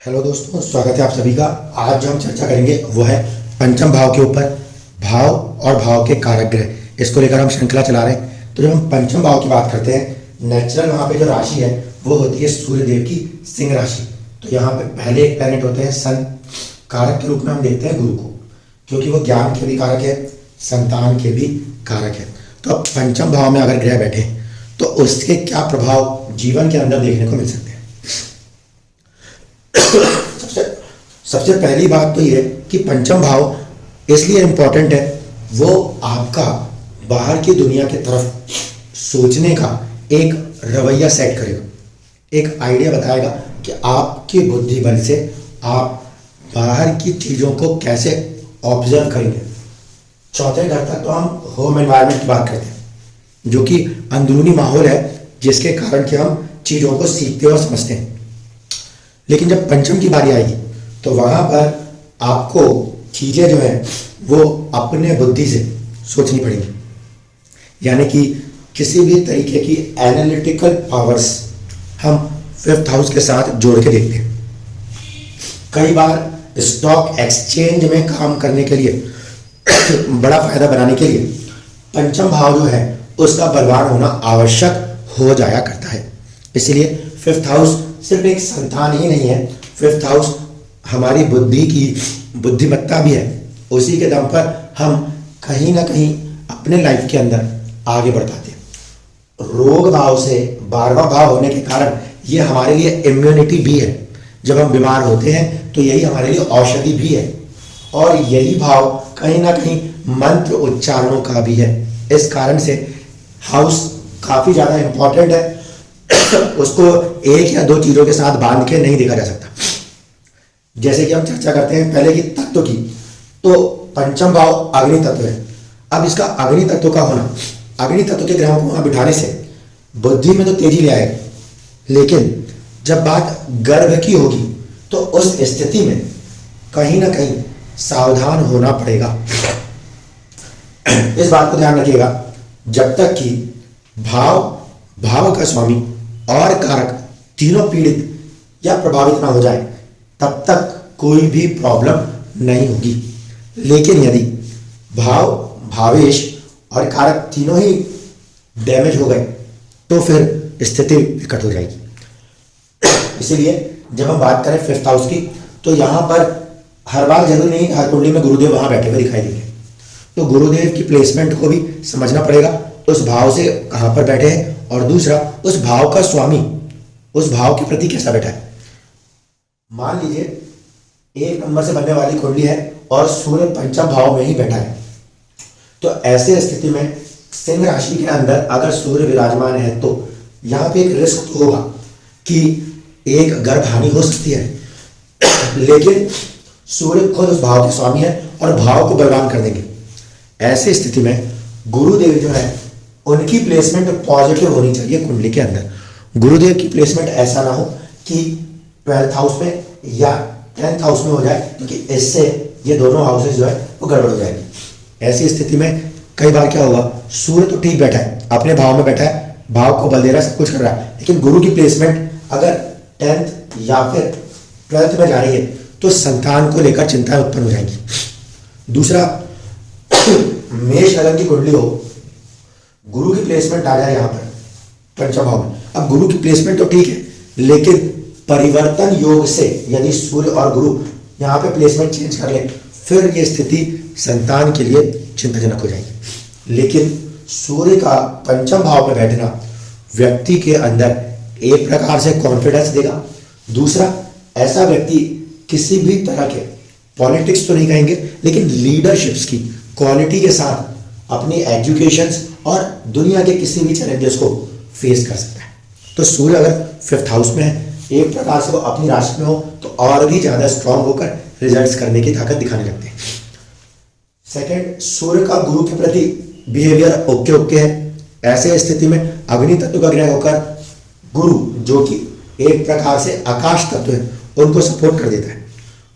Hello दोस्तों, स्वागत है आप सभी का। आज जो हम चर्चा करेंगे वो है पंचम भाव के ऊपर। भाव और भाव के कारक ग्रह, इसको लेकर हम श्रृंखला चला रहे हैं। तो जब हम पंचम भाव की बात करते हैं, नेचुरल वहाँ पे जो राशि है वो होती है सूर्य देव की सिंह राशि। तो यहाँ पे पहले एक प्लैनेट होते हैं सन, कारक के रूप में हम देखते हैं गुरु को, क्योंकि वो ज्ञान के भी कारक है, संतान के भी कारक है। तो अब पंचम भाव में अगर ग्रह बैठे तो उसके क्या प्रभाव जीवन के अंदर देखने को मिल सकते हैं। सबसे सबसे पहली बात तो ये है कि पंचम भाव इसलिए इम्पोर्टेंट है, वो आपका बाहर की दुनिया की तरफ सोचने का एक रवैया सेट करेगा, एक आइडिया बताएगा कि आपकी बुद्धि बल से आप बाहर की चीज़ों को कैसे ऑब्जर्व करेंगे। चौथे घर तक तो हम होम एनवायरनमेंट की बात करते हैं, जो कि अंदरूनी माहौल है जिसके कारण कि हम चीज़ों को सीखते और समझते हैं। लेकिन जब पंचम की बारी आएगी तो वहाँ पर आपको चीज़ें जो हैं वो अपने बुद्धि से सोचनी पड़ेंगी, यानी कि किसी भी तरीके की एनालिटिकल पावर्स हम फिफ्थ हाउस के साथ जोड़ के देखते हैं। कई बार स्टॉक एक्सचेंज में काम करने के लिए बड़ा फायदा बनाने के लिए पंचम भाव जो है उसका बलवान होना आवश्यक हो जाया करता है। इसलिए फिफ्थ हाउस सिर्फ एक संतान ही नहीं है, फिफ्थ हाउस हमारी बुद्धि की बुद्धिमत्ता भी है। उसी के दम पर हम कहीं ना कहीं अपने लाइफ के अंदर आगे बढ़ पाते हैं। रोग भाव से 12वां भाव होने के कारण ये हमारे लिए इम्यूनिटी भी है। जब हम बीमार होते हैं तो यही हमारे लिए औषधि भी है, और यही भाव कहीं ना कहीं मंत्र उच्चारणों का भी है। इस कारण से हाउस काफ़ी ज़्यादा इम्पॉर्टेंट है। उसको एक या दो चीज़ों के साथ बांध के नहीं देखा जा सकता। जैसे कि हम चर्चा करते हैं पहले की तत्व की, तो पंचम भाव अग्नि तत्व है। अब इसका अग्नि तत्व का होना, अग्नि तत्व के ग्रहों को वहां बिठाने से बुद्धि में तो तेजी ले आएगा, लेकिन जब बात गर्भ की होगी तो उस स्थिति में कहीं ना कहीं सावधान होना पड़ेगा। इस बात को ध्यान रखिएगा, जब तक कि भाव, भाव का स्वामी और कारक तीनों पीड़ित या प्रभावित ना हो जाए तब तक कोई भी प्रॉब्लम नहीं होगी। लेकिन यदि भाव, भावेश और कारक तीनों ही डैमेज हो गए तो फिर स्थिति विकट हो जाएगी। इसीलिए जब हम बात करें फिफ्थ हाउस की, तो यहाँ पर हर बार जरूरी नहीं हर कुंडली में गुरुदेव वहां बैठे हुए दिखाई देंगे। तो गुरुदेव की प्लेसमेंट को भी समझना पड़ेगा, उस भाव से कहाँ पर बैठे हैं, और दूसरा उस भाव का स्वामी उस भाव के प्रति कैसा बैठा है। मान लीजिए 1 नंबर से बनने वाली कुंडली है और सूर्य पंचम भाव में ही बैठा है, तो ऐसे स्थिति में सिंह राशि के अंदर अगर सूर्य विराजमान है तो यहाँ पे एक रिस्क तो होगा कि एक गर्भ हानि हो सकती है, लेकिन सूर्य खुद उस भाव के स्वामी है और भाव को बलवान कर देंगे। ऐसी स्थिति में गुरुदेव जो है उनकी प्लेसमेंट पॉजिटिव होनी चाहिए कुंडली के अंदर। गुरुदेव की प्लेसमेंट ऐसा ना हो कि 12th हाउस में या 10th हाउस में हो जाए, क्योंकि इससे ये दोनों हाउसेस जो है वो गड़बड़ हो जाएगी। ऐसी स्थिति में कई बार क्या होगा, सूर्य तो ठीक बैठा है, अपने भाव में बैठा है, भाव को बल दे रहा है, सब कुछ कर रहा है, लेकिन गुरु की प्लेसमेंट अगर 10th या फिर 12th में जा रही है तो संतान को लेकर चिंताएं उत्पन्न हो जाएंगी। दूसरा, मेष लगन की कुंडली हो, गुरु की प्लेसमेंट आ जाए यहाँ पर पंचम भाव में। अब गुरु की प्लेसमेंट तो ठीक है, लेकिन परिवर्तन योग से यदि सूर्य और गुरु यहाँ पे प्लेसमेंट चेंज कर ले, फिर ये स्थिति संतान के लिए चिंताजनक हो जाएगी। लेकिन सूर्य का पंचम भाव में बैठना व्यक्ति के अंदर एक प्रकार से कॉन्फिडेंस देगा। दूसरा, ऐसा व्यक्ति किसी भी तरह के पॉलिटिक्स तो नहीं कहेंगे, लेकिन लीडरशिप्स की क्वालिटी के साथ अपनी एजुकेशन और दुनिया के किसी भी चैलेंजेस को फेस कर सकता है। तो सूर्य अगर फिफ्थ हाउस में है, एक प्रकार से वो अपनी राशि में हो तो और भी ज़्यादा स्ट्रांग होकर रिजल्ट्स करने की ताकत दिखाने लगते हैं। सेकंड, सूर्य का गुरु के प्रति बिहेवियर ओके ओके है। ऐसे स्थिति में अग्नि तत्व का ग्रह होकर गुरु, जो कि एक प्रकार से आकाश तत्व है, उनको सपोर्ट कर देता है,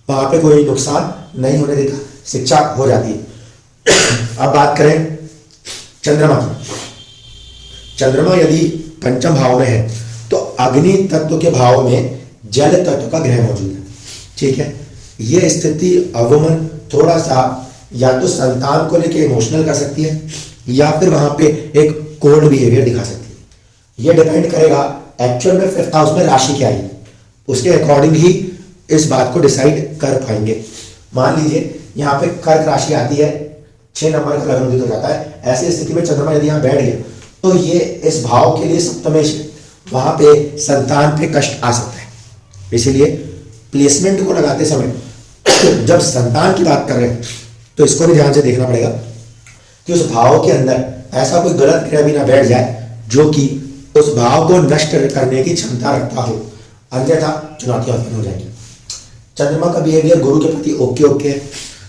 वहां पे कोई नुकसान नहीं होने देता, शिक्षा हो जाती है। अब बात करें चंद्रमा की। चंद्रमा यदि पंचम भाव में है तो अग्नि तत्व के भाव में जल तत्व का ग्रह मौजूद है। ठीक है। ये स्थिति अवमन थोड़ा सा या तो संतान को लेके इमोशनल कर सकती है या फिर वहां पे एक कोल्ड बिहेवियर दिखा सकती है। ये डिपेंड करेगा एक्चुअल में फिफ्थ हाउस में राशि क्या आई, उसके अकॉर्डिंग ही इस बात को डिसाइड कर पाएंगे। मान लीजिए यहाँ पे कर्क राशि आती है, 6 नंबर का लग्न उदित हो जाता है, ऐसी स्थिति में चंद्रमा यदि यहाँ बैठ गया तो ये इस भाव के लिए सप्तमेश है, वहां पे संतान पे कष्ट आ सकता है। इसीलिए प्लेसमेंट को लगाते समय जब संतान की बात कर रहे हैं तो इसको भी ध्यान से देखना पड़ेगा कि उस भाव के अंदर ऐसा कोई गलत क्रिया भी ना बैठ जाए जो कि उस भाव को नष्ट करने की क्षमता रखता हो, अन्यथा चुनौतियां उत्पन्न हो जाएंगी। चंद्रमा का बिहेवियर गुरु के प्रति ओके है,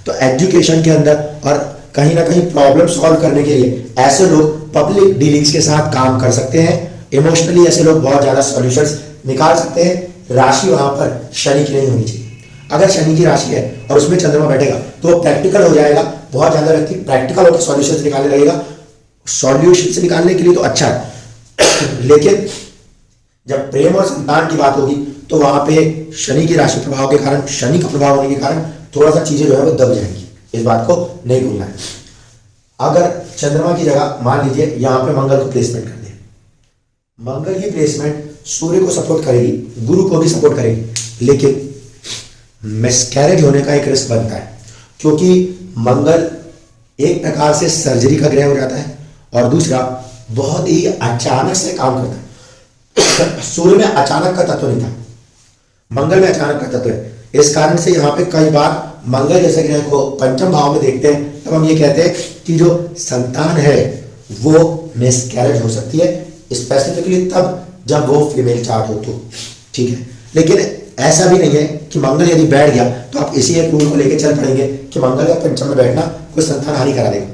तो एजुकेशन के अंदर और कहीं ना कहीं प्रॉब्लम सॉल्व करने के लिए ऐसे लोग पब्लिक डीलिंग्स के साथ काम कर सकते हैं। इमोशनली ऐसे लोग बहुत ज्यादा सॉल्यूशंस निकाल सकते हैं। राशि वहां पर शनि की नहीं होनी चाहिए। अगर शनि की राशि है और उसमें चंद्रमा बैठेगा तो वो प्रैक्टिकल हो जाएगा, बहुत ज्यादा व्यक्ति प्रैक्टिकल होकर सॉल्यूशंस निकालने लगेगा। सॉल्यूशंस निकालने के लिए तो अच्छा है, लेकिन जब प्रेम और संतान की बात होगी तो वहां पे शनि की राशि प्रभाव के कारण, शनि का प्रभाव होने के कारण थोड़ा सा चीजें जो है वो दब जाएंगी। इस बात को नहीं भूलना है। अगर चंद्रमा की जगह मान लीजिए यहां पे मंगल को प्लेसमेंट कर दें, मंगल की प्लेसमेंट सूर्य को सपोर्ट करेगी, गुरु को भी सपोर्ट करेगी, लेकिन मिसकैरेज होने का एक रिस्क बनता है, क्योंकि मंगल एक प्रकार से सर्जरी का ग्रह हो जाता है और दूसरा बहुत ही अचानक से काम करता है। सूर्य में अचानक का तत्व नहीं था, मंगल में अचानक का तत्व है। इस कारण से यहाँ पे कई बार मंगल जैसे ग्रह को पंचम भाव में देखते हैं, तब हम ये कहते हैं कि जो संतान है वो मिसकैरेज हो सकती है, स्पेसिफिकली तब जब वो फीमेल चार्ट हो तो, ठीक है। लेकिन ऐसा भी नहीं है कि मंगल यदि बैठ गया तो आप इसी एक रूल को लेकर चल पड़ेंगे कि मंगल का पंचम में बैठना कोई संतान हानि करा देगा,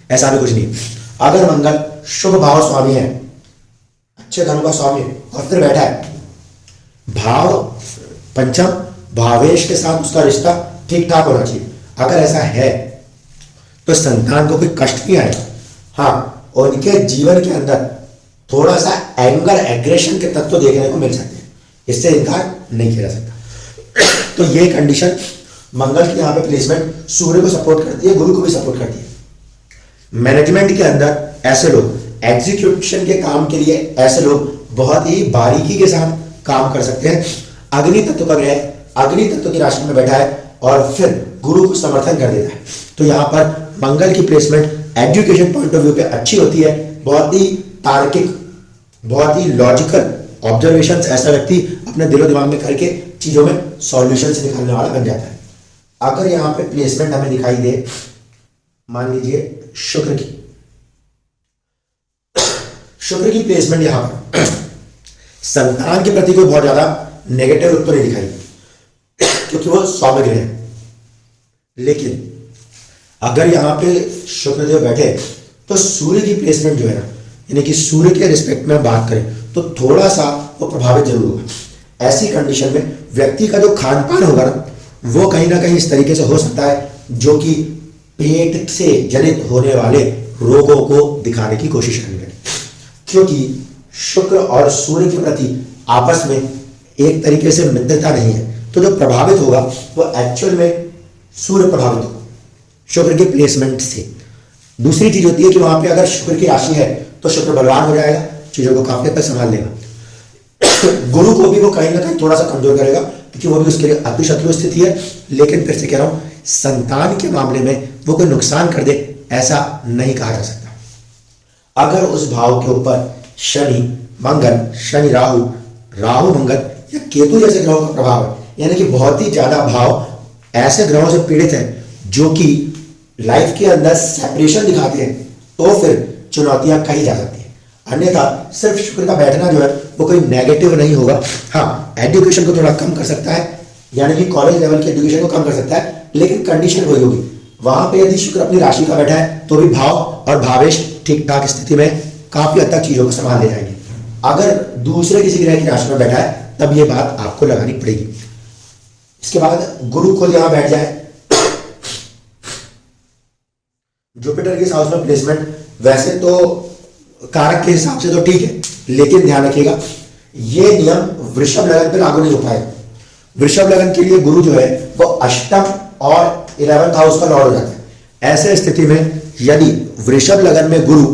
ऐसा भी कुछ नहीं। अगर मंगल शुभ भाव स्वामी है, अच्छे धर्म का स्वामी है और फिर बैठा है, भाव पंचम भावेश के साथ उसका रिश्ता ठीक ठाक होना चाहिए। अगर ऐसा है तो संतान को कोई कष्ट नहीं आएगा। हाँ, उनके जीवन के अंदर थोड़ा सा एंगर एग्रेशन के तत्व देखने को मिल सकते हैं, इससे इनकार नहीं किया जा सकता। तो ये कंडीशन मंगल की यहाँ पे प्लेसमेंट सूर्य को सपोर्ट करती है, गुरु को भी सपोर्ट करती है। मैनेजमेंट के अंदर ऐसे लोग, एग्जीक्यूशन के काम के लिए ऐसे लोग बहुत ही बारीकी के साथ काम कर सकते हैं। अग्नि तत्व का ग्रह अग्नि तत्व की राशि में बैठा है और फिर गुरु को समर्थन कर देता है, तो यहाँ पर मंगल की placement education point of view पे अच्छी होती है। बहुत ही तार्किक, बहुत ही लॉजिकल ऑब्जर्वेशंस ऐसा व्यक्ति अपने दिलो दिमाग में करके चीजों में सॉल्यूशंस निकालने वाला बन जाता है। अगर यहाँ पे प्लेसमेंट हमें दिखाई दे, मान लीजिए शुक्र की प्लेसमेंट यहां पर संतान के प्रति कोई बहुत ज्यादा नेगेटिव रूप तो नहीं दिखाई, क्योंकि वो सौम्य ग्रह है। लेकिन अगर यहां पे शुक्रदेव बैठे तो सूर्य की प्लेसमेंट जो है ना, यानी कि सूर्य के रिस्पेक्ट में बात करें तो थोड़ा सा वो प्रभावित जरूर होगा। ऐसी कंडीशन में व्यक्ति का जो खान पान होगा ना, वो कहीं ना कहीं इस तरीके से हो सकता है जो कि पेट से जनित होने वाले रोगों को दिखाने की कोशिश करने लगे, क्योंकि शुक्र और सूर्य के प्रति आपस में एक तरीके से मित्रता नहीं है। तो जो प्रभावित होगा वो एक्चुअल में सूर्य प्रभावित होगा शुक्र के प्लेसमेंट से। दूसरी चीज होती है कि वहां पे अगर शुक्र की राशि है तो शुक्र बलवान हो जाएगा, चीजों को काफी हद तक संभाल लेगा। गुरु को भी वो कहीं ना कहीं थोड़ा सा कमजोर करेगा, क्योंकि वो भी उसके लिए अति शत्रु स्थिति है। लेकिन फिर से कह रहा हूं, संतान के मामले में वो कोई नुकसान कर दे ऐसा नहीं कहा जा सकता। अगर उस भाव के ऊपर शनि मंगल, शनि राहु, राहु मंगल या केतु जैसे ग्रहों का प्रभाव है, यानी कि बहुत ही ज्यादा भाव ऐसे ग्रहों से पीड़ित है जो कि लाइफ के अंदर सेपरेशन दिखाते हैं, तो फिर चुनौतियां कही जा सकती है। अन्यथा सिर्फ शुक्र का बैठना जो है वो कोई नेगेटिव नहीं होगा। हाँ, एजुकेशन को थोड़ा कम कर सकता है, यानी कि कॉलेज लेवल की एजुकेशन को कम कर सकता है, लेकिन कंडीशन वही होगी। वहां पे यदि शुक्र अपनी राशि का बैठा है तो भी भाव और भावेश ठीक ठाक स्थिति में काफी हद तक चीजों को संभाल ले जाएंगे। अगर दूसरे किसी ग्रह की राशि में बैठा है तब ये बात आपको लगानी पड़ेगी। इसके बाद गुरु खुद यहां बैठ जाए, जुपिटर के हाउस में प्लेसमेंट वैसे तो कारक के हिसाब से तो ठीक है, लेकिन ध्यान रखिएगा ये नियम वृषभ लगन पर लागू नहीं हो पाएगा। वृषभ लगन के लिए गुरु जो है वो अष्टम और 11th हाउस का लॉर्ड हो जाता है। ऐसे स्थिति में यदि वृषभ लगन में गुरु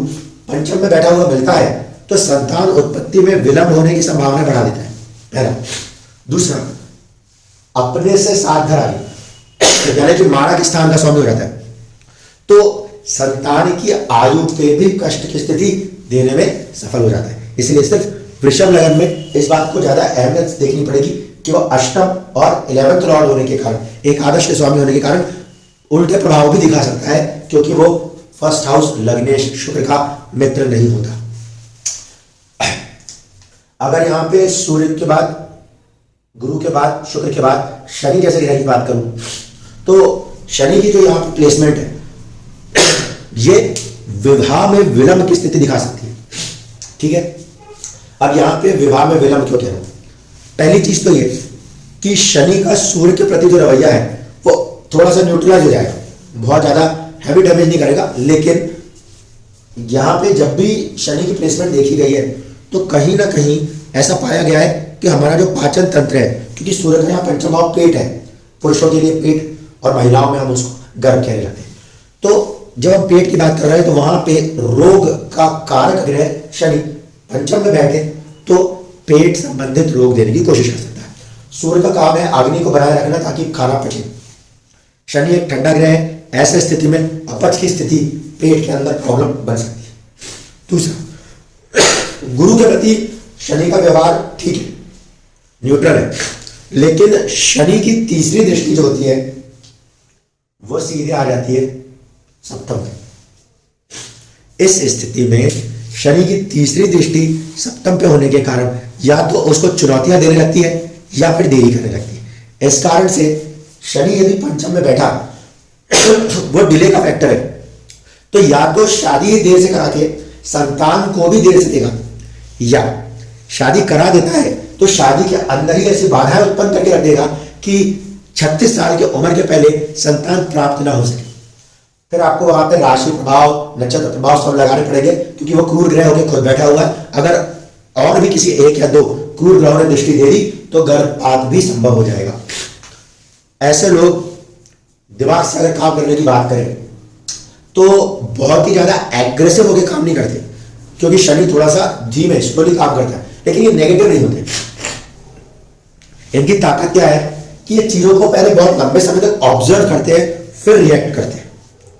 पंचम में बैठा हुआ मिलता है तो संतान उत्पत्ति में विलंब होने की संभावना बढ़ा देता है, पहला। दूसरा, अपने से साथ धराई यानी कि माणक स्थान का स्वामी हो जाता है, तो संतान की आयु पे भी कष्ट की स्थिति देने में सफल हो जाता है। इसलिए सिर्फ वृषभ लगन में इस बात को ज्यादा अहमियत देखनी पड़ेगी कि वह अष्टम और 11th लॉर्ड होने के कारण, एक आदर्श के स्वामी होने के कारण उल्टे प्रभाव भी दिखा सकता है, क्योंकि वो फर्स्ट हाउस लग्नेश शुक्र का मित्र नहीं होता। अगर यहां पे सूर्य के बाद, गुरु के बाद, शुक्र के बाद शनि जैसे ग्रह की बात करूं तो शनि की जो यहां पर प्लेसमेंट है ये विवाह में विलंब की स्थिति दिखा सकती है, ठीक है। अब यहां पे विवाह में विलंब क्यों कह रहा हूं? पहली चीज तो ये कि शनि का सूर्य के प्रति जो रवैया है वो थोड़ा सा न्यूट्रलाइज हो जाएगा, बहुत ज्यादा हैवी डैमेज नहीं करेगा। लेकिन यहां पे जब भी शनि की प्लेसमेंट देखी गई है तो कहीं ना कहीं ऐसा पाया गया है कि हमारा जो पाचन तंत्र है, क्योंकि सूर्य का यहाँ पंचम भाव पेट है, पुरुषों के लिए पेट और महिलाओं में हम उसको गर्भ कहने लगते हैं। तो जब हम पेट की बात कर रहे हैं तो वहां पे रोग का कारक ग्रह शनि पंचम में बैठे तो पेट संबंधित रोग देने की कोशिश कर सकता है। सूर्य का काम है अग्नि को बनाए रखना ताकि खाना पचे। शनि एक ठंडा ग्रह है, ऐसे स्थिति में अपच की स्थिति पेट के अंदर प्रॉब्लम बन सकती है। दूसरा, गुरु के प्रति शनि का व्यवहार ठीक है, न्यूट्रल है, लेकिन शनि की तीसरी दृष्टि जो होती है वो सीधे आ जाती है सप्तम में। इस स्थिति में शनि की तीसरी दृष्टि सप्तम पे होने के कारण या तो उसको चुनौतियां देने लगती है या फिर देरी करने लगती है। इस कारण से शनि यदि पंचम में बैठा वो डिले का फैक्टर है, तो या तो शादी देर से करा के संतान को भी देर से देगा, या शादी करा देता है तो शादी के अंदर ही ऐसी बाधाएं उत्पन्न करके रख देगा कि 36 साल की उम्र के पहले संतान प्राप्त ना हो सके। फिर आपको वहां पे राशि प्रभाव, नक्षत्र प्रभाव सब लगाने पड़ेंगे, क्योंकि वो क्रूर ग्रह होकर खुद बैठा हुआ है। अगर और भी किसी एक या दो क्रूर ग्रहों ने दृष्टि दे दी तो गर्भपात भी संभव हो जाएगा। ऐसे लोग दिमाग से अगर काम करने की बात करें तो बहुत ही ज्यादा एग्रेसिव होकर काम नहीं करते, क्योंकि शनि थोड़ा सा धीमे स्लोली काम करता है, लेकिन ये नेगेटिव नहीं होते। इनकी ताकत क्या है कि ये चीजों को पहले बहुत लंबे समय तक ऑब्जर्व करते हैं फिर रिएक्ट करते हैं,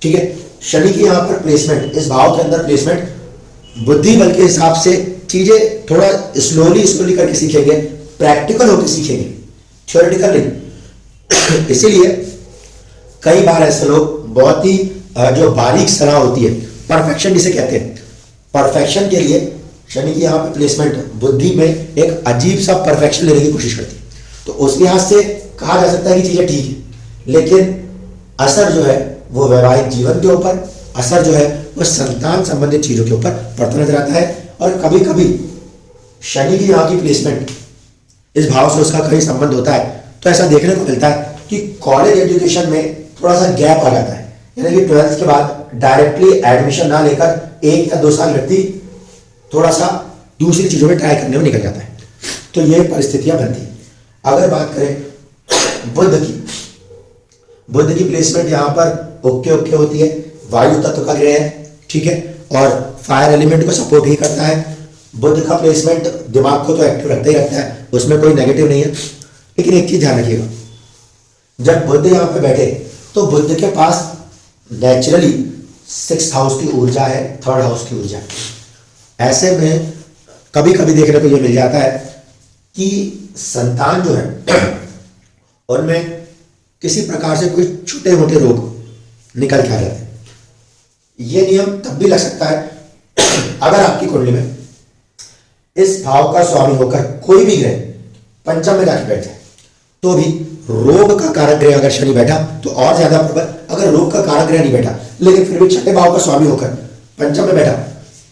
ठीक है। शनि की यहां पर प्लेसमेंट, इस भाव के अंदर प्लेसमेंट बुद्धि बल के हिसाब से चीजें थोड़ा स्लोली करके सीखेंगे, प्रैक्टिकल होकर सीखेंगे, थ्योरेटिकल नहीं। इसीलिए कई बार ऐसे लोग बहुत ही जो बारीक सलाह होती है, परफेक्शन जिसे कहते हैं, परफेक्शन के लिए शनि की यहाँ पे प्लेसमेंट बुद्धि में एक अजीब सा परफेक्शन लेने की कोशिश करती है। तो उस लिहाज से कहा जा सकता है कि चीजें ठीक है, लेकिन असर जो है वो वैवाहिक जीवन के ऊपर, असर जो है वो संतान संबंधित चीजों के ऊपर पड़ता नजर आता है। और कभी कभी शनि की यहाँ की प्लेसमेंट इस भाव से उसका कहीं संबंध होता है तो ऐसा देखने को मिलता है कि कॉलेज एजुकेशन में थोड़ा सा गैप आ जाता है, यानी कि 12th के बाद डायरेक्टली एडमिशन ना लेकर 1 या 2 साल व्यक्ति थोड़ा सा दूसरी चीजों में ट्राई करने में निकल जाता है। तो ये परिस्थितियां बनती हैं। अगर बात करें बुध की प्लेसमेंट यहाँ पर ओके होती है, वायु तत्व का ग्रह है, ठीक है, और फायर एलिमेंट को सपोर्ट ही करता है। बुध का प्लेसमेंट दिमाग को तो एक्टिव रखता ही रखता है, उसमें कोई नेगेटिव नहीं है। लेकिन एक चीज ध्यान रखिएगा, जब बुध यहाँ पे बैठे तो बुध के पास नेचुरली 6th हाउस की ऊर्जा है, 3rd हाउस की ऊर्जा है। ऐसे में कभी कभी देखने को ये मिल जाता है कि संतान जो है उनमें किसी प्रकार से कोई छोटे मोटे रोग निकल के आ जाते हैं। ये नियम तब भी लग सकता है अगर आपकी कुंडली में इस भाव का स्वामी होकर कोई भी ग्रह पंचम में जाके बैठ जाए, तो भी रोग का कारक ग्रह अगर शनि बैठा तो और ज्यादा प्रबल। अगर रोग का कारक ग्रह नहीं बैठा लेकिन फिर भी छठे भाव का स्वामी होकर पंचम में बैठा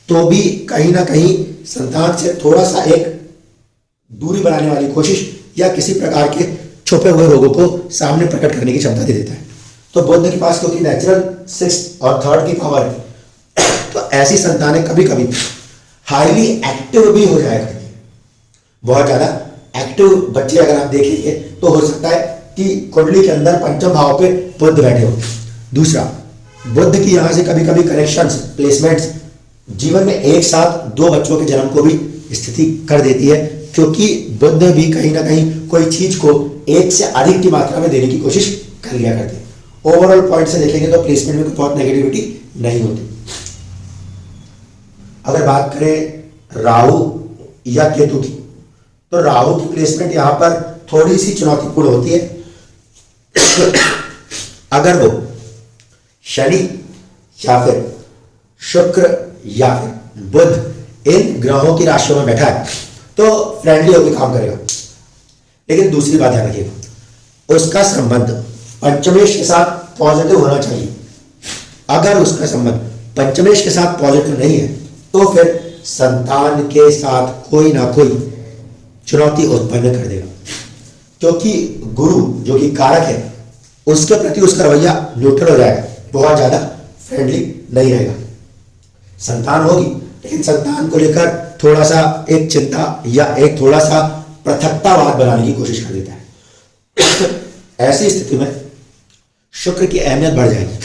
तो भी कहीं ना कहीं संतान से थोड़ा सा एक दूरी बनाने वाली कोशिश या किसी प्रकार के छुपे हुए रोगों को सामने प्रकट करने की क्षमता दे देता है। तो बुध के पास क्योंकि नेचुरल 6th और 3rd की पावर है तो ऐसी संतानें कभी कभी हाईली एक्टिव भी हो जाया करती है, बहुत ज्यादा एक्टिव एक्टिव बच्चे अगर आप देखेंगे तो हो सकता है कि कुंडली के अंदर पंचम भाव पे बुध बैठे हो। दूसरा, बुध की यहां से कभी कभी कनेक्शंस, प्लेसमेंट्स जीवन में एक साथ दो बच्चों के जन्म को भी स्थिति कर देती है, क्योंकि बुध भी कहीं ना कहीं कोई चीज को एक से अधिक की मात्रा में देने की कोशिश कर लिया करते हैं। ओवरऑल पॉइंट से देखेंगे तो प्लेसमेंट में कोई बहुत नेगेटिविटी नहीं होती। अगर बात करें राहु या केतु की, तो राहु की प्लेसमेंट यहां पर थोड़ी सी चुनौतीपूर्ण होती है। अगर वो शनि या फिर शुक्र या फिर बुध इन ग्रहों की राशियों में बैठा है तो फ्रेंडली होकर काम करेगा। लेकिन दूसरी बात ध्यान रखिएगा, उसका संबंध पंचमेश के साथ पॉजिटिव होना चाहिए। अगर उसका संबंध पंचमेश के साथ पॉजिटिव नहीं है तो फिर संतान के साथ कोई ना कोई चुनौती उत्पन्न कर देगा, क्योंकि गुरु जो कि कारक है उसके प्रति उसका रवैया न्यूट्रल हो जाएगा, बहुत ज्यादा फ्रेंडली नहीं रहेगा। संतान होगी लेकिन संतान को लेकर थोड़ा सा एक चिंता या एक थोड़ा सा पृथकतावाद बनाने की कोशिश कर देता है। ऐसी स्थिति में शुक्र की अहमियत बढ़ जाएगी,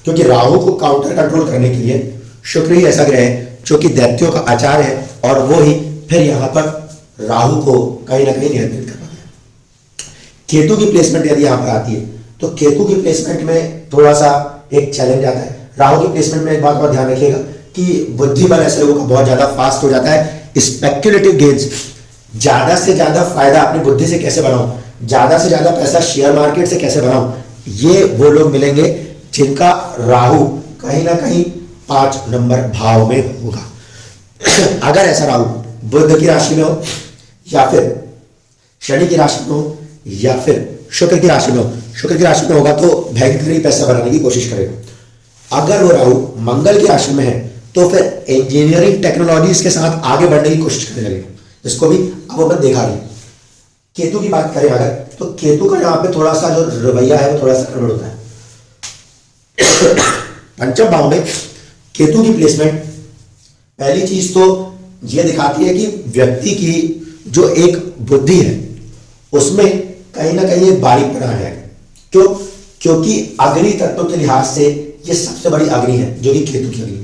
क्योंकि राहु को काउंटर कंट्रोल करने के लिए शुक्र ही ऐसा ग्रह है जो कि दैत्यों का आचार्य है, और वो ही फिर यहां पर राहु को कहीं ना कहीं नियंत्रित कर पाता है। केतु की प्लेसमेंट यदि यहां पर आती है तो केतु की प्लेसमेंट में थोड़ा सा एक चैलेंज आता है। राहु की प्लेसमेंट में एक बात और ध्यान रखिएगा कि बुद्धि बल ऐसे लोगों का बहुत ज्यादा फास्ट हो जाता है। स्पेक्युलेटिव गेन्स, ज्यादा से ज्यादा फायदा अपनी बुद्धि से कैसे बनाऊं, ज्यादा से ज्यादा पैसा शेयर मार्केट से कैसे बनाऊं, ये वो लोग मिलेंगे जिनका राहु कहीं ना कहीं 5 नंबर भाव में होगा। अगर ऐसा राहु बुध की राशि में हो या फिर शनि की राशि में हो या फिर शुक्र की राशि में हो, शुक्र की राशि में होगा तो भयंकर ही पैसा बनाने की कोशिश करेगा। अगर वो राहु मंगल की राशि में है तो फिर इंजीनियरिंग टेक्नोलॉजीज के साथ आगे बढ़ने की कोशिश करने लगेगा, इसको भी अब अपन देखा रही है। केतु की बात करें अगर, तो केतु का यहाँ पे थोड़ा सा जो रवैया है वो थोड़ा सा गड़बड़ होता है। पंचम भाव में केतु की प्लेसमेंट पहली चीज तो ये दिखाती है कि व्यक्ति की जो एक बुद्धि है उसमें कहीं ना कहीं एक बारीकपना आ जाएगा। क्यों? क्योंकि अग्नि तत्व के लिहाज से ये सबसे बड़ी अग्नि है जो कि केतु की अग्नि।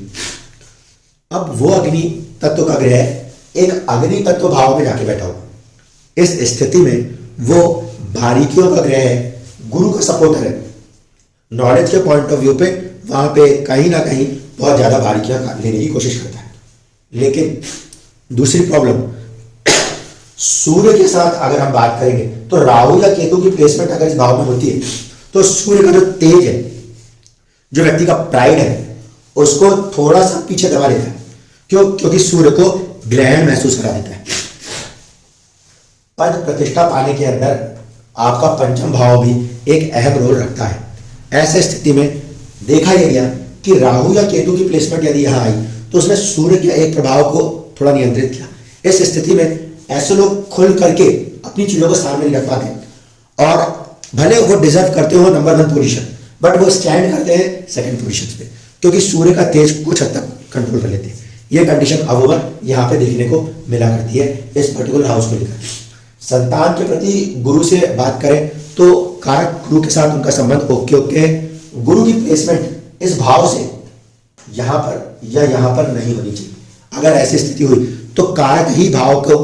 अब वो अग्नि तत्व का ग्रह एक अग्नि तत्व भाव में जाके बैठा होगा। इस स्थिति में वो बारीकियों का ग्रह है, गुरु का सपोर्टर है। नॉलेज के पॉइंट ऑफ व्यू पे वहां पे कहीं ना कहीं बहुत ज्यादा बारीकियां लेने की कोशिश करता है। लेकिन दूसरी प्रॉब्लम, सूर्य के साथ अगर हम बात करेंगे तो राहु या केतु की प्लेसमेंट अगर इस भाव में होती है तो सूर्य का जो तेज है, जो व्यक्ति का प्राइड है, उसको थोड़ा सा पीछे दबा देता है। क्यों? क्योंकि सूर्य को ग्रहण महसूस करा देता है। पद प्रतिष्ठा पाने के अंदर आपका पंचम भाव भी एक अहम रोल रखता है। ऐसे स्थिति में देखा यह गया कि राहु या केतु की प्लेसमेंट यदि यहां आई तो उसने सूर्य के एक प्रभाव को थोड़ा नियंत्रित किया। इस स्थिति में ऐसे लोग खुल करके अपनी चीजों को सामने नहीं रख पाते, और भले वो डिजर्व करते हो नंबर 1 पोजीशन, बट वो स्टैंड करते हैं सेकंड पोजीशन पे, क्योंकि सूर्य का तेज कुछ हद तक कंट्रोल कर लेते हैं। ये कंडीशन अवोवर यहाँ पे देखने को मिला करती है इस पर्टिकुलर हाउस को लेकर। संतान के प्रति गुरु से बात करें तो कारक गुरु के साथ उनका संबंध ओके ओके है। गुरु की प्लेसमेंट इस भाव से यहां पर या यहां पर नहीं होनी चाहिए। अगर ऐसी स्थिति हुई तो कारक ही भाव को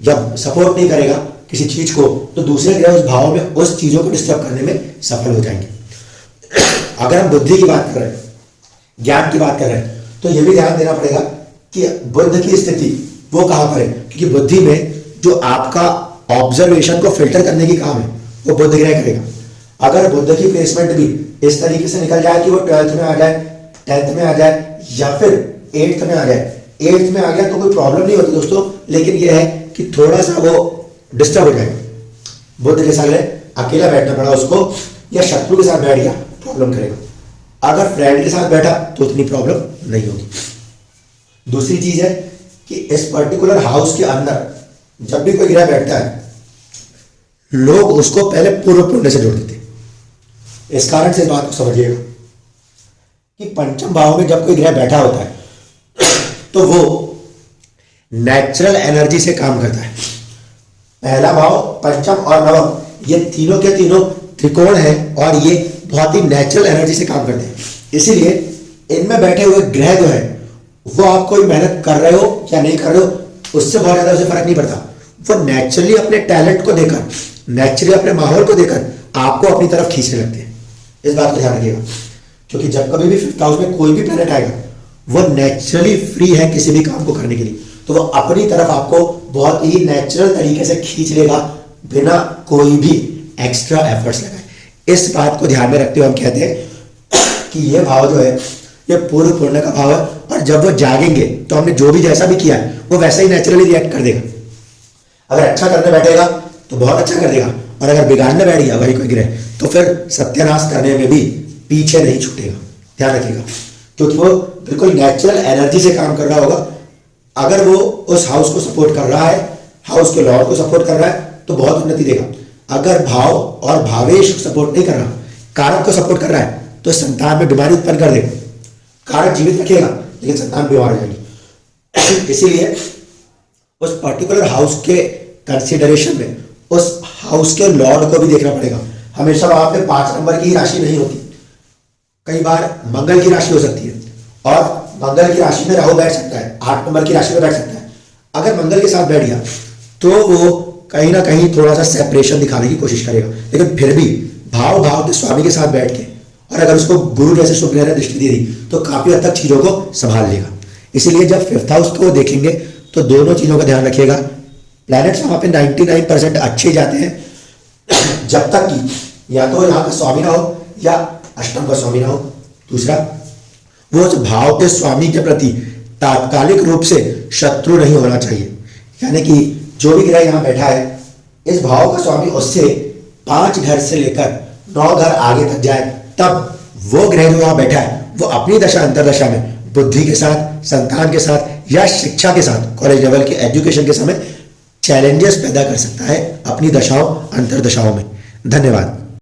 जब सपोर्ट नहीं करेगा किसी चीज को, तो दूसरे ग्रह उस भाव में उस चीजों को डिस्टर्ब करने में सफल हो जाएंगे। अगर हम बुद्धि की बात कर रहे हैं, ज्ञान की बात कर रहे हैं, तो यह भी ध्यान देना पड़ेगा कि बुद्ध की स्थिति वो कहां पर है, क्योंकि बुद्धि में जो आपका ऑब्जर्वेशन को फिल्टर करने की काम है वो बुद्ध ग्रह करेगा। अगर बुद्ध की प्लेसमेंट भी इस तरीके से निकल जाए कि वो 12th में आ जाए, 10th में आ जाए या फिर 8th में आ जाए, 8th में आ गया तो कोई प्रॉब्लम नहीं होती दोस्तों, लेकिन यह है कि थोड़ा सा वो डिस्टर्ब हो जाएगा। बुद्ध जैसा ग्रह अकेला बैठना पड़ा उसको या शत्रु के साथ बैठ गया प्रॉब्लम करेगा। अगर फ्रेंड के साथ बैठा तो उतनी प्रॉब्लम नहीं होगी। दूसरी चीज है कि इस पर्टिकुलर हाउस के अंदर जब भी कोई ग्रह बैठता है लोग उसको पहले पूर्व पुण्य से जोड़ देते हैं। इस कारण से इस बात को समझिएगा कि पंचम भाव में जब कोई ग्रह बैठा होता है तो वो नेचुरल एनर्जी से काम करता है। पहला भाव, पंचम और नवम, ये तीनों के तीनों त्रिकोण है और ये बहुत ही नेचुरल एनर्जी से काम करते हैं। इसीलिए इनमें बैठे हुए ग्रह जो है वो आप कोई मेहनत कर रहे हो या नहीं कर रहे हो उससे बहुत ज्यादा उसे फर्क नहीं पड़ता। वो नेचुरली अपने टैलेंट को देकर, नेचुरली अपने माहौल को देकर आपको अपनी तरफ खींचने लगते हैं। इस बात को ध्यान रखिएगा, क्योंकि जब कभी भी 5th हाउस में कोई भी प्लैनेट आएगा वो नेचुरली फ्री है किसी भी काम को करने के लिए, तो वो अपनी तरफ आपको बहुत ही नेचुरल तरीके से खींच लेगा बिना कोई भी एक्स्ट्रा एफर्ट्स लगाए। इस बात को ध्यान में रखते हुए हम कहते हैं कि ये भाव जो है ये पूर्व पुण्य का भाव है, और जब वो जागेंगे तो हमने जो भी जैसा भी किया है वो वैसा ही नेचुरली रिएक्ट कर देगा। अगर अच्छा करने बैठेगा तो बहुत अच्छा कर देगा, और अगर बिगाड़ने बैठ गया वही कोई ग्रह तो फिर सत्यानाश करने में भी पीछे नहीं छूटेगा। ध्यान रखिएगा, क्योंकि वो बिल्कुल नेचुरल एनर्जी से काम कर रहा होगा। अगर वो उस हाउस को सपोर्ट कर रहा है, हाउस के लॉर्ड को सपोर्ट कर रहा है तो बहुत उन्नति देगा। अगर भाव और भावेश सपोर्ट नहीं कर रहा, कारक को सपोर्ट कर रहा है तो संतान में बीमारी उत्पन्न कर देगा। कारक जीवित रखेगा लेकिन संतान बीमार हो जाएगी। इसीलिए उस पर्टिकुलर हाउस के कंसिडरेशन में उस हाउस के लॉर्ड को भी देखना पड़ेगा। हमेशा वहां पे 5 नंबर की राशि नहीं होती, कई बार मंगल की राशि हो सकती है, और मंगल की राशि में राहु बैठ सकता है, 8 नंबर की राशि में बैठ सकता है। अगर मंगल के साथ बैठ गया तो वो कहीं ना कहीं थोड़ा सा सेपरेशन दिखाने की कोशिश करेगा, लेकिन फिर भी भाव के स्वामी के साथ बैठ के, और अगर उसको गुरु जैसे शुभ ग्रह ने दृष्टि दे दी तो काफी हद तक चीजों को संभाल लेगा। इसीलिए जब 5th हाउस को देखेंगे तो दोनों चीजों का ध्यान रखिएगा। प्लैनेट्स वहां पे 99% अच्छे जाते हैं जब तक कि या तो यहाँ का स्वामी ना हो या अष्टम का स्वामी ना हो। दूसरा, वो उस भाव के स्वामी के प्रति तात्कालिक रूप से शत्रु नहीं होना चाहिए, यानी कि जो भी ग्रह यहाँ बैठा है इस भाव का स्वामी उससे 5 घर से लेकर 9 घर आगे तक जाए, तब वो ग्रह जो यहाँ बैठा है वो अपनी दशा अंतरदशा में बुद्धि के साथ, संतान के साथ या शिक्षा के साथ, कॉलेज लेवल के एजुकेशन के समय चैलेंजेस पैदा कर सकता है अपनी दशाओं अंतरदशाओं में। धन्यवाद।